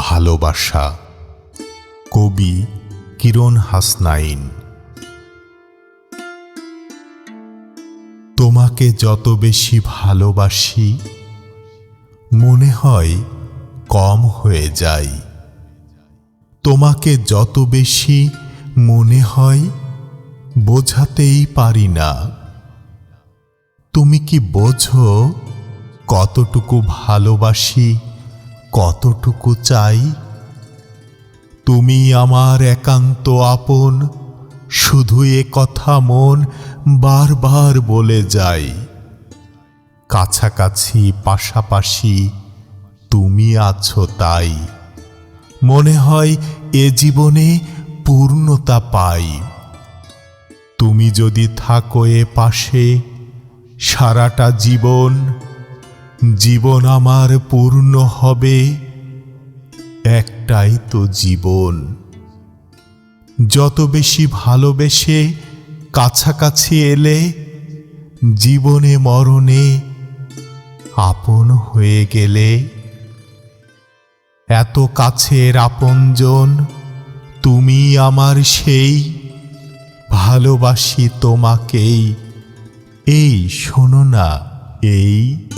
ভালোবাসা। কবি কিরণ হাসনাইন। তোমাকে যত বেশি ভালোবাসি মনে হয় কম হয়ে যাই। তোমাকে যত বেশি মনে হয় বোঝাতেই পারি না। তুমি কি বোঝো কতটুকু ভালোবাসি, কতটুকু চাই? তুমি আমার একান্ত আপন, শুধু এ কথা মন বারবার বলে যাই। কাছাকাছি পাশাপাশি তুমি আছো তাই মনে হয় এ জীবনে পূর্ণতা পাই। তুমি যদি থাকো এ পাশে সারাটা জীবন, জীবন আমার পূর্ণ হবে। একটাই তো জীবন। যত বেশি ভালোবেসে কাছাকাছি এলে জীবনে মরণে আপন হয়ে গেলে। এত কাছের আপনজন তুমি আমার সেই, ভালোবাসি তোমাকেই। এই শোনো না এই